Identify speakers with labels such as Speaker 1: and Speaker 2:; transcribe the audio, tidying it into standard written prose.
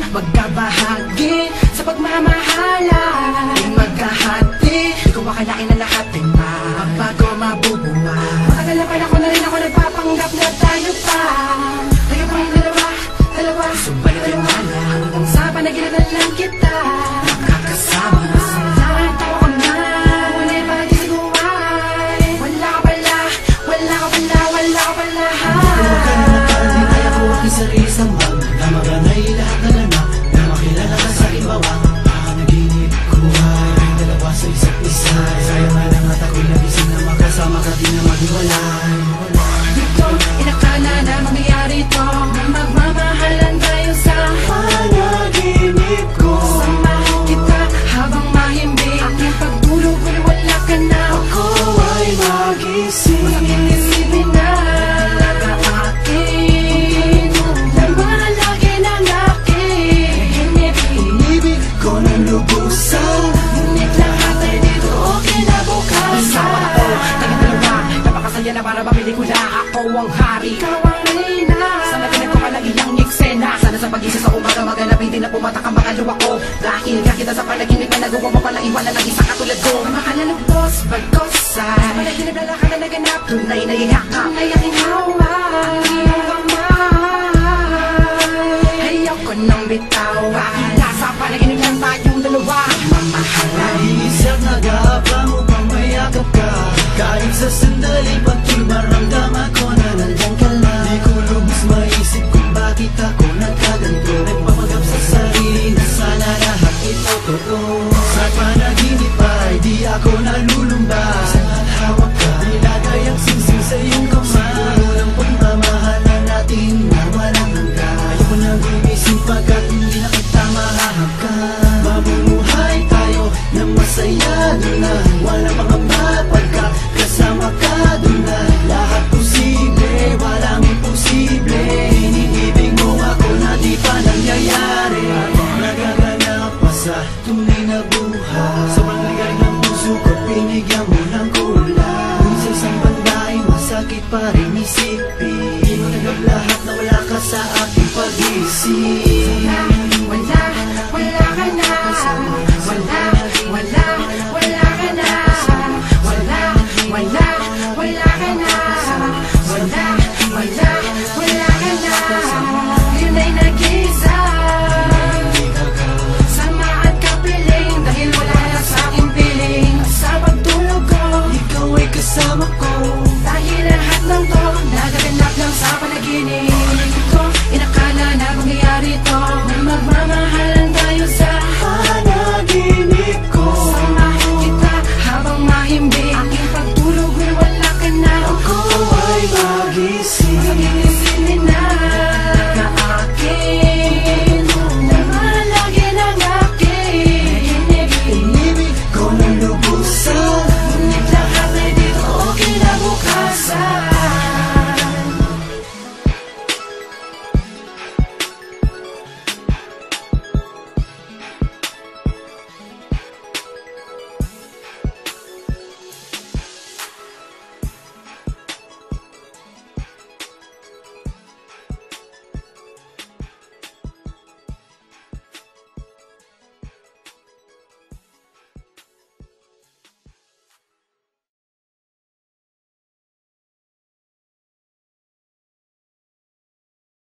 Speaker 1: Magkabahagi sa pagmamahala, di magkahati. Di ko akalain na lahat ay magbago, mabubuhay. Matagal na pala ko na rin ako nagpapanggap na tayo pa. Tayo pang dalawa, subalit yung wala. Hanggang sa panaginip na lang kita nakakasama. Lahat tawa ko na, ngunit parang di siguay. Wala ka pala, wala ka pala, wala ka pala.
Speaker 2: Huwag ka na magkaroon, ay ako aking sarisang bag na maganay lahat na lanak. Kilala ka sa ibawa, nanaginip ko ay dalawa sa isa't isa. Sayang nga lang at ako'y nagising na makasama ka, di na maghiwalay.
Speaker 1: Di ko inakala na mangyayari to, na magmamahalan tayo sa
Speaker 2: panaginip ko.
Speaker 1: Sama kita habang mahimbing, aking pagtulog kung wala ka na.
Speaker 2: Ako ay magising,
Speaker 1: malaking isipin na akin na malaki ng
Speaker 2: ko ng lubusan.
Speaker 1: Ngunit lahat ay dito o kinabukasan. Sama ako, nagdalawa, napakasaya na para mapelikula. Ako ang hari, ikaw ang reyna. Sana tinag ko ka ng iyang eksena. Sana sa pag-isa sa umaga maganapin din na pumatak ang mga luwa ko. Dahil kakita sa panaginip na nagawa mo palang iwanan ng isa katulad ko. Mamahala ng boss, bagkosan. Sa panaginip na lakas na naganap, tunay na ihaka, tunay aking hawak. Iyong kamay, ayoko nang bitawa. Sa panaginip lang tayong dalawa, mamahala.
Speaker 2: Isang nag-aabang upang mayakap ka, kahit sa sandali pag'y maramdaman ko na nandiyan ka lang. Di ko lubos maisip kung bakit ako nagkaganito. Nagpapagap sa sarili na sana lahat ito totoo. Sa panaginip ay di ako nalulumba. Isang hawak ka, nilagay ang singsing sa iyong kamay. Siguro ng pagmamahala natin na walang hanggan. Ayoko nang gumising pagkat hindi na kita mahahagkan. Mamumuhay tayo na masaya doon na walang mga mapagka. Kasama ka doon na lahat posible, walang imposible. Iniibig mo ako na di pa nangyayari. Nagaganap pa sa tunay na buhay. Sobrang ligay ng puso ko, pinigyan mo ng kulay. Kung sa isang banda ay masakit pa rin isipin. Di mo nagab lahat na wala ka sa aking pag-isip.